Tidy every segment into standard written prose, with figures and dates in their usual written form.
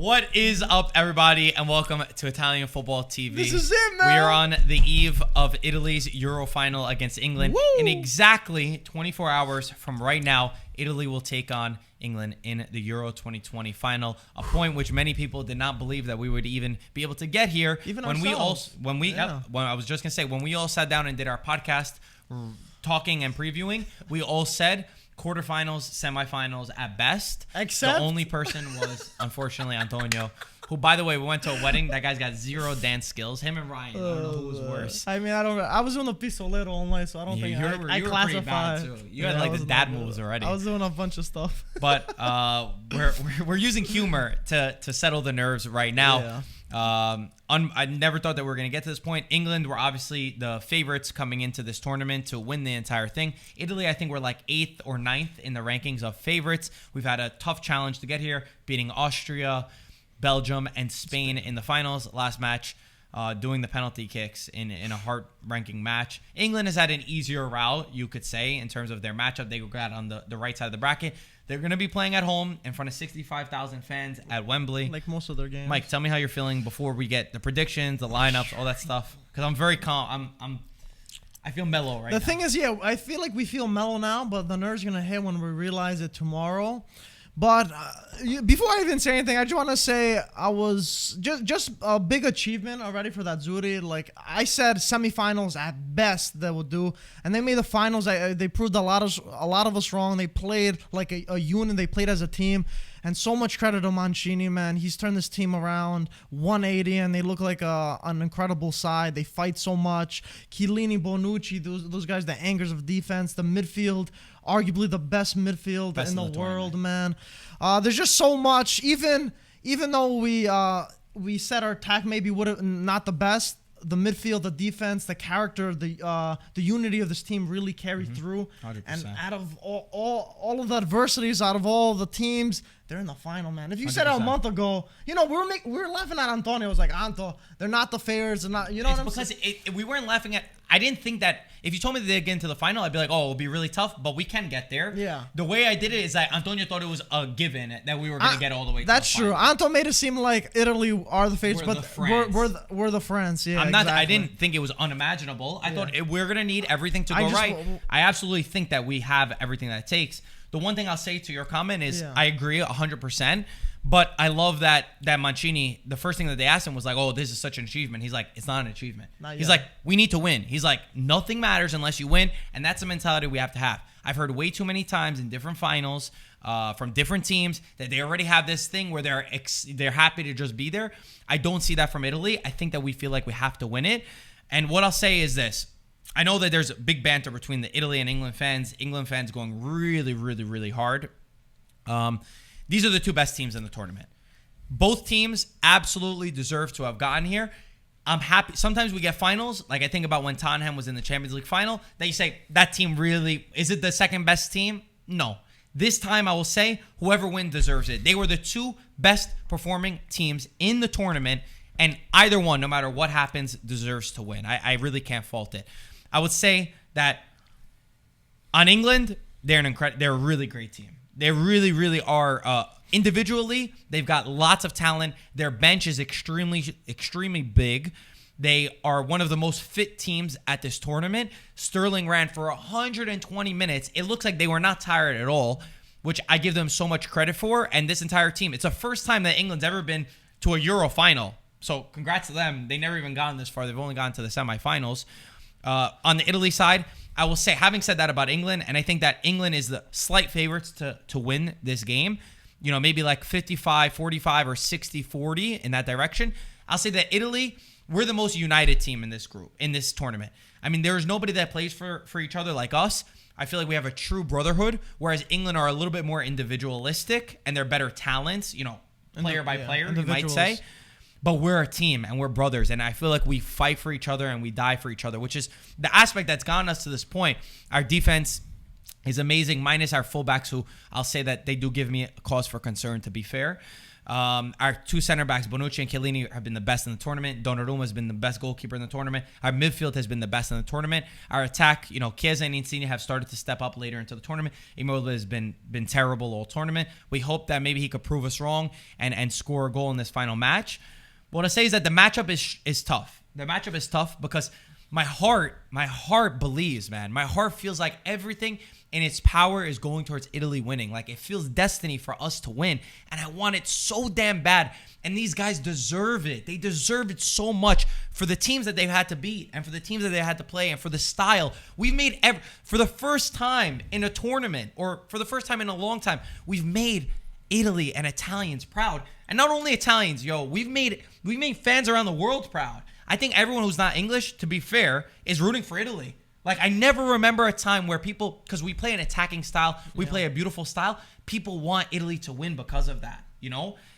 What is up, everybody, and welcome to Italian Football TV. This is it, man. We are on the eve of Italy's Euro final against England. Woo. In exactly 24 hours from right now, Italy will take on England in the Euro 2020 final, a point which many people did not believe that we would even be able to get here. Even when ourselves. when I was just going to say, when we all sat down and did our podcast, talking and previewing, we all said quarterfinals, semifinals at best. Except the only person was, unfortunately, Antonio, who, by the way, we went to a wedding. That guy's got zero dance skills. Him and Ryan. I don't know who was worse. I mean, I was doing a pistolero online, so I don't think I you were classify. pretty bad too. You had like the dad moves already. I was doing a bunch of stuff. But we're using humor to settle the nerves right now. Yeah. I never thought that we were going to get to this point. England were obviously the favorites coming into this tournament to win the entire thing. Italy, I think, we're like 8th or 9th in the rankings of favorites. We've had a tough challenge to get here, beating Austria, Belgium, and Spain in the finals. Last match, doing the penalty kicks in a heart-wrenching match. England has had an easier route, you could say, in terms of their matchup. They got on the right side of the bracket. They're going to be playing at home in front of 65,000 fans at Wembley. Like most of their games. Mike, tell me how you're feeling before we get the predictions, the lineups, all that stuff. Because I'm very calm. I feel mellow right now. The thing is, I feel like we feel mellow now, but the nerves are going to hit when we realize it tomorrow. But before I even say anything, I just want to say I was just a big achievement already for the Azzurri. Like I said, semifinals at best they would do, and they made the finals. They proved a lot of us wrong. They played like a unit. They played as a team, and so much credit to Mancini, man. He's turned this team around 180, and they look like an incredible side. They fight so much. Chiellini, Bonucci, those guys, the angers of defense, the midfield. Arguably the best midfield in the world, man. There's just so much. Even though we said our attack maybe would have not the best, the midfield, the defense, the character, the unity of this team really carried through. 100%. And out of all of the adversities, out of all the teams, they're in the final, man. If you said it a month ago, we were laughing at Antonio. It was like, Anto, they're not the favorites. They're not, what I'm saying? Because we weren't laughing at. I didn't think that if you told me that they'd get into the final, I'd be like, oh, it'll be really tough, but we can get there. Yeah. The way I did it is that Antonio thought it was a given that we were going to get all the way to the final. That's true. Anto made it seem like Italy are the favorites, we're the friends. Yeah, exactly. I didn't think it was unimaginable. I thought we're going to need everything to go right. I absolutely think that we have everything that it takes. The one thing I'll say to your comment is I agree 100%. But I love that Mancini, the first thing that they asked him was like, oh, this is such an achievement. He's like, it's not an achievement. He's like, we need to win. He's like, nothing matters unless you win. And that's the mentality we have to have. I've heard way too many times in different finals from different teams that they already have this thing where they're happy to just be there. I don't see that from Italy. I think that we feel like we have to win it. And what I'll say is this. I know that there's a big banter between the Italy and England fans. England fans going really, really, really hard. These are the two best teams in the tournament. Both teams absolutely deserve to have gotten here. I'm happy. Sometimes we get finals. Like I think about when Tottenham was in the Champions League final. That you say, that team really, is it the second best team? No. This time I will say, whoever wins deserves it. They were the two best performing teams in the tournament. And either one, no matter what happens, deserves to win. I really can't fault it. I would say that on England, they're a really great team. They really, really are. Individually, they've got lots of talent. Their bench is extremely, extremely big. They are one of the most fit teams at this tournament. Sterling ran for 120 minutes. It looks like they were not tired at all, which I give them so much credit for. And this entire team, it's the first time that England's ever been to a Euro final. So congrats to them. They never even gotten this far. They've only gotten to the semifinals. On the Italy side, I will say, having said that about England, and I think that England is the slight favorites to win this game, maybe like 55-45 or 60-40 in that direction. I'll say that Italy, we're the most united team in this group, in this tournament. I mean, there is nobody that plays for each other like us. I feel like we have a true brotherhood, whereas England are a little bit more individualistic and they're better talents, player by player, you might say. But we're a team and we're brothers. And I feel like we fight for each other and we die for each other, which is the aspect that's gotten us to this point. Our defense is amazing, minus our fullbacks, who I'll say that they do give me a cause for concern, to be fair. Our two center backs, Bonucci and Chiellini, have been the best in the tournament. Donnarumma has been the best goalkeeper in the tournament. Our midfield has been the best in the tournament. Our attack, Chiesa and Insigne have started to step up later into the tournament. Immobile has been terrible all tournament. We hope that maybe he could prove us wrong and score a goal in this final match. What I say is that the matchup is tough. The matchup is tough because my heart believes, man. My heart feels like everything in its power is going towards Italy winning. Like, it feels destiny for us to win. And I want it so damn bad. And these guys deserve it. They deserve it so much for the teams that they've had to beat and for the teams that they had to play and for the style. We've made, for the first time in a tournament, or for the first time in a long time, we've made Italy and Italians proud. And not only Italians, we've made fans around the world proud. I think everyone who's not English, to be fair, is rooting for Italy. Like, I never remember a time where people, because we play an attacking style, we play a beautiful style, people want Italy to win because of that,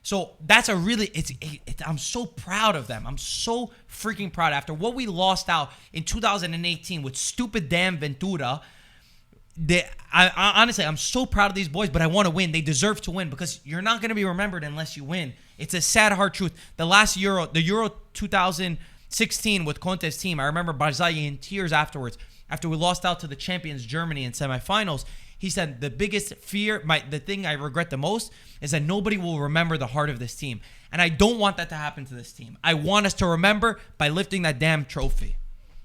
So that's I'm so proud of them. I'm so freaking proud. After what we lost out in 2018 with stupid damn Ventura, honestly, I'm so proud of these boys, but I want to win. They deserve to win because you're not going to be remembered unless you win. It's a sad, hard truth. The last Euro, the Euro 2016 with Conte's team, I remember Barzagli in tears afterwards. After we lost out to the champions Germany in semifinals, he said the biggest fear, the thing I regret the most, is that nobody will remember the heart of this team. And I don't want that to happen to this team. I want us to remember by lifting that damn trophy.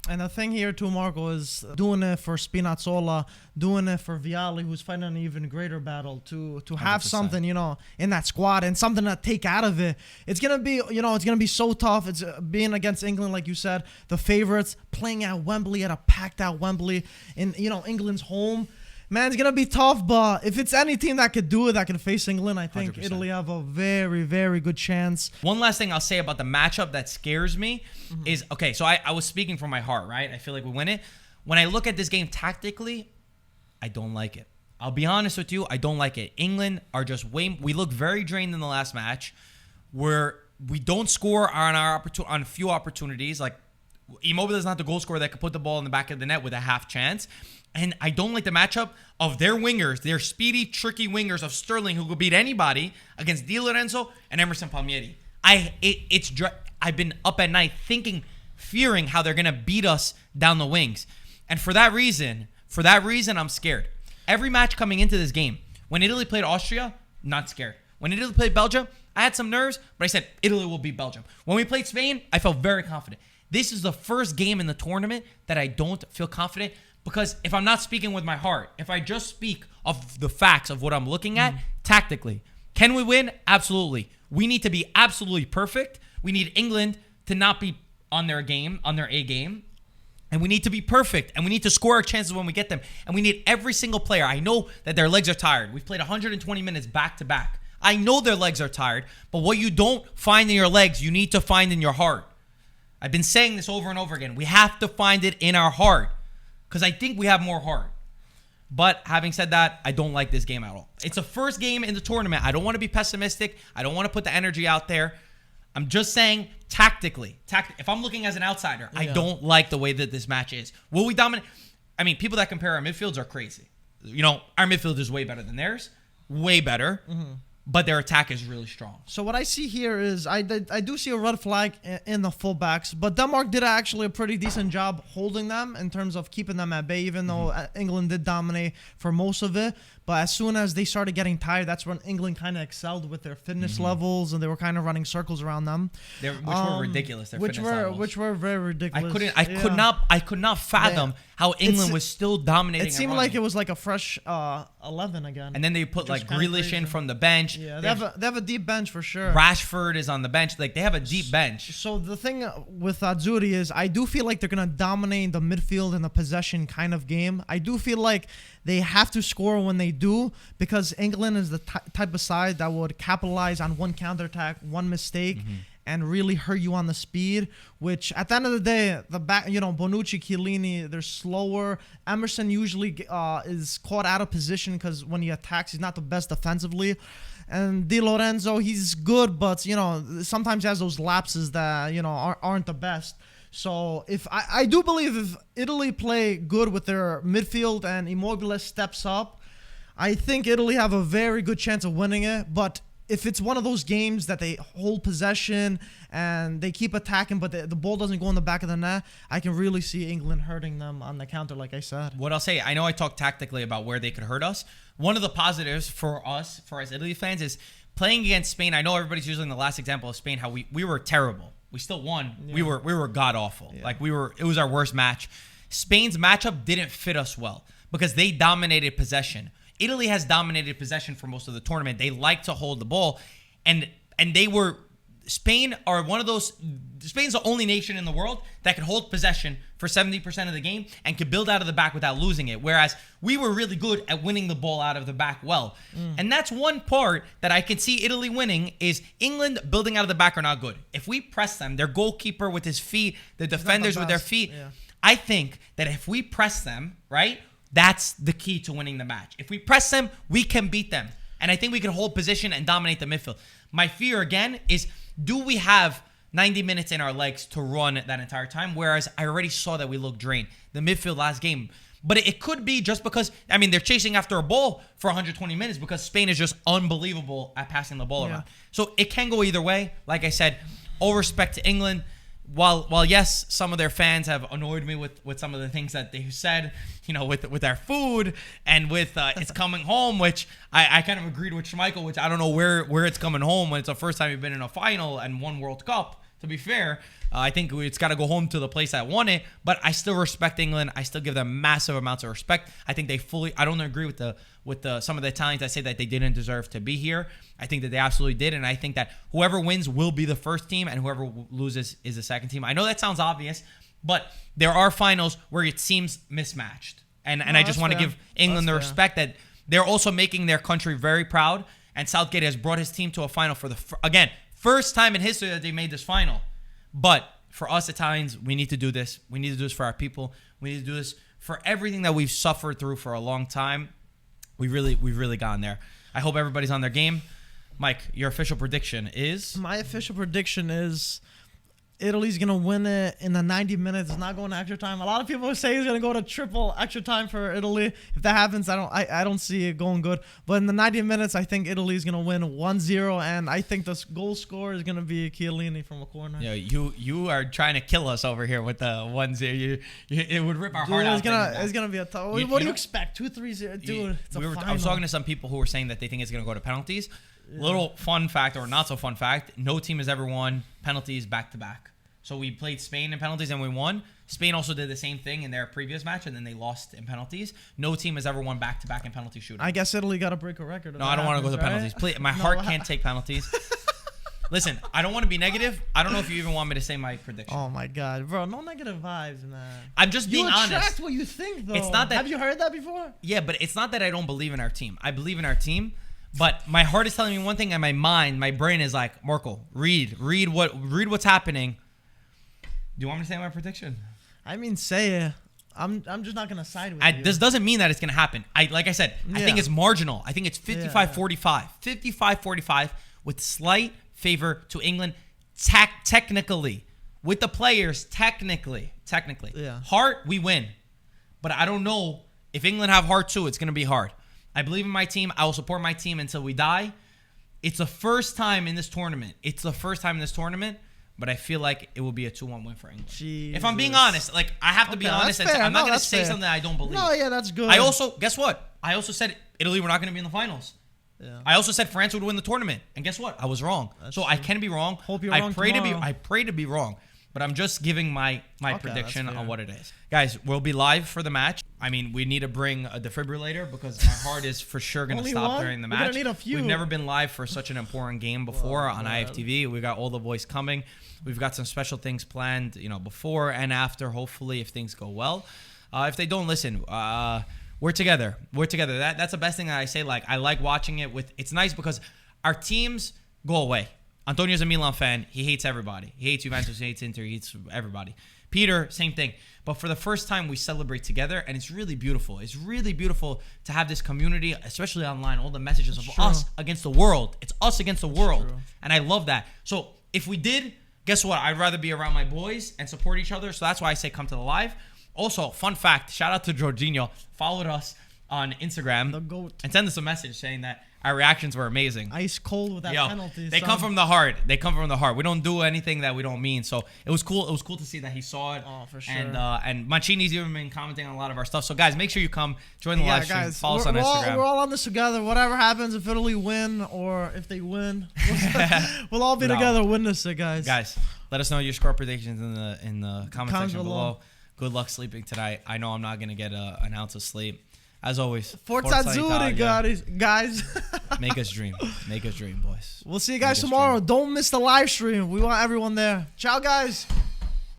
And the thing here too, Marco, is doing it for Spinazzola, doing it for Vialli, who's fighting an even greater battle, to have 100%. Something, in that squad and something to take out of it. It's gonna be, it's gonna be so tough. It's being against England, like you said, the favorites, playing at Wembley, at a packed out Wembley, in England's home. Man, it's going to be tough, but if it's any team that could do it, that can face England, I think 100%. Italy have a very, very good chance. One last thing I'll say about the matchup that scares me is, okay, so I was speaking from my heart, right? I feel like we win it. When I look at this game tactically, I don't like it. I'll be honest with you, I don't like it. England are just we look very drained in the last match, where we don't score on a few opportunities. Like, Immobile is not the goal scorer that could put the ball in the back of the net with a half chance. And I don't like the matchup of their wingers, their speedy, tricky wingers of Sterling, who could beat anybody, against Di Lorenzo and Emerson Palmieri. I've been up at night fearing how they're gonna beat us down the wings, and for that reason, I'm scared. Every match coming into this game, when Italy played Austria, not scared. When Italy played Belgium, I had some nerves, but I said Italy will beat Belgium. When we played Spain, I felt very confident. This is the first game in the tournament that I don't feel confident. Because if I'm not speaking with my heart, if I just speak of the facts of what I'm looking at, tactically, can we win? Absolutely. We need to be absolutely perfect. We need England to not be on their A game. And we need to be perfect. And we need to score our chances when we get them. And we need every single player. I know that their legs are tired. We've played 120 minutes back to back. I know their legs are tired. But what you don't find in your legs, you need to find in your heart. I've been saying this over and over again. We have to find it in our heart. Because I think we have more heart. But having said that, I don't like this game at all. It's the first game in the tournament. I don't want to be pessimistic. I don't want to put the energy out there. I'm just saying tactically. If I'm looking as an outsider, I don't like the way that this match is. Will we dominate? I mean, people that compare our midfields are crazy. Our midfield is way better than theirs. Way better. But their attack is really strong. So what I see here is I do see a red flag in the fullbacks, but Denmark did actually a pretty decent job holding them in terms of keeping them at bay, even though England did dominate for most of it. But as soon as they started getting tired, that's when England kind of excelled with their fitness levels, and they were kind of running circles around them, which were ridiculous. Which were very ridiculous. I could not fathom how England was still dominating. It seemed like it was like a fresh 11 again. And then they put like Grealish in from the bench. Yeah, they have a deep bench for sure. Rashford is on the bench. Like, they have a deep bench. So the thing with Azzurri is I do feel like they're gonna dominate the midfield and the possession kind of game. I do feel like they have to score when they do, because England is the type of side that would capitalize on one counterattack, one mistake, and really hurt you on the speed, which at the end of the day, the back, Bonucci, Chiellini, they're slower. Emerson usually is caught out of position because when he attacks, he's not the best defensively. And Di Lorenzo, he's good, but, sometimes he has those lapses that, aren't the best. So if I do believe if Italy play good with their midfield and Immobile steps up, I think Italy have a very good chance of winning it. But if it's one of those games that they hold possession and they keep attacking, but the ball doesn't go in the back of the net, I can really see England hurting them on the counter, like I said. What I'll say, I know I talked tactically about where they could hurt us. One of the positives for us Italy fans, is playing against Spain. I know everybody's using the last example of Spain, how we were terrible. We still won. Yeah. We were god awful. Yeah. Like it was our worst match. Spain's matchup didn't fit us well because they dominated possession. Italy has dominated possession for most of the tournament. They like to hold the ball, and Spain are one of those. Spain's the only nation in the world that can hold possession for 70% of the game and can build out of the back without losing it. Whereas we were really good at winning the ball out of the back well. And that's one part that I can see Italy winning, is England building out of the back are not good. If we press them, their goalkeeper with his feet, the defenders with their feet, I think that if we press them, right, that's the key to winning the match. If we press them, we can beat them. And I think we can hold position and dominate the midfield. My fear, again, is do we have 90 minutes in our legs to run that entire time? Whereas I already saw that we looked drained. The midfield last game. But it could be just because, I mean, they're chasing after a ball for 120 minutes because Spain is just unbelievable at passing the ball around. So it can go either way. Like I said, all respect to England. While yes, some of their fans have annoyed me with some of the things that they said, you know, with our food and with it's coming home, which I kind of agreed with Schmeichel, which I don't know where it's coming home when it's the first time you've been in a final and won World Cup. To be fair, I think it's got to go home to the place that won it, but I still respect England. I still give them massive amounts of respect. I think I don't agree with some of the Italians that say that they didn't deserve to be here. I think that they absolutely did, and I think that whoever wins will be the first team, and whoever loses is the second team. I know that sounds obvious, but there are finals where it seems mismatched, and I just want to give England the respect that they're also making their country very proud, and Southgate has brought his team to a final for again, first time in history that they made this final. But for us Italians, we need to do this. We need to do this for our people. We need to do this for everything that we've suffered through for a long time. We've really gotten there. I hope everybody's on their game. Mike, your official prediction is? My official prediction is Italy's going to win it in the 90 minutes. It's not going to extra time. A lot of people say it's going to go to triple extra time for Italy. If that happens, I don't see it going good. But in the 90 minutes, I think Italy's going to win 1-0, and I think the goal scorer is going to be chiellini from a corner. Yeah, you are trying to kill us over here with the 1-0. It would rip our heart out. It's going to be a tough. What do you expect? 2-3-0? Dude, I was talking to some people who were saying that they think it's going to go to penalties. Little fun fact, or not so fun fact, no team has ever won penalties back-to-back. So we played Spain in penalties and we won. Spain also did the same thing in their previous match, and then they lost in penalties. No team has ever won back-to-back in penalty shooting. I guess Italy got to break a record. No, I don't want to go to penalties. Please, my heart can't take penalties. Listen, I don't want to be negative. I don't know if you even want me to say my prediction. Oh, my God. Bro, no negative vibes, man. I'm just being honest. You attract what you think, though. It's not that, have you heard that before? Yeah, but it's not that I don't believe in our team. I believe in our team. But my heart is telling me one thing, and my brain is like, Marco, read what's happening. Do you want me to say my prediction? I mean, say it. I'm just not gonna side with you. This doesn't mean that it's gonna happen. Like I said, I think it's marginal. I think it's 55-45, 55-45 with slight favor to England. Technically, with the players, technically. Yeah. Heart, we win, but I don't know if England have heart too. It's gonna be hard. I believe in my team. I will support my team until we die. It's the first time in this tournament. But I feel like it will be a 2-1 win for England. Jesus. If I'm being honest, like I have to be honest. I'm not going to say something I don't believe. No, yeah, that's good. I also, guess what? I also said Italy were not going to be in the finals. Yeah. I also said France would win the tournament. And guess what? I was wrong. That's true. I can be wrong. Hope you're wrong tomorrow. I pray to be wrong. But I'm just giving my prediction on what it is. Guys, we'll be live for the match. I mean, we need to bring a defibrillator because my heart is for sure going to stop during the match. We're gonna need a few. We've never been live for such an important game before on IFTV. We got all the boys coming. We've got some special things planned, before and after, hopefully, if things go well. If they don't, listen, we're together. That's the best thing that I say. Like, I like watching it. It's nice because our teams go away. Antonio's a Milan fan. He hates everybody. He hates Juventus. He hates Inter. He hates everybody. Peter, same thing. But for the first time, we celebrate together, and it's really beautiful. It's really beautiful to have this community, especially online, all the messages of us against the world. It's us against the world, and I love that. So if we did, guess what? I'd rather be around my boys and support each other, so that's why I say come to the live. Also, fun fact, shout out to Jorginho. Followed us on Instagram. The GOAT. And send us a message saying that our reactions were amazing. Ice cold with that penalty. They come from the heart. They come from the heart. We don't do anything that we don't mean. So it was cool. It was cool to see that he saw it. Oh, for sure. And Mancini's even been commenting on a lot of our stuff. So guys, make sure you come join the live stream. Guys, follow us on Instagram. We're all on this together. Whatever happens, if Italy win or if they win, we'll all be together. Win this, guys. Guys, let us know your score predictions in the comment section below. Good luck sleeping tonight. I know I'm not gonna get an ounce of sleep. As always, Forza Azzurri, guys. Make us dream. Make us dream, boys. We'll see you guys tomorrow. Don't miss the live stream. We want everyone there. Ciao, guys.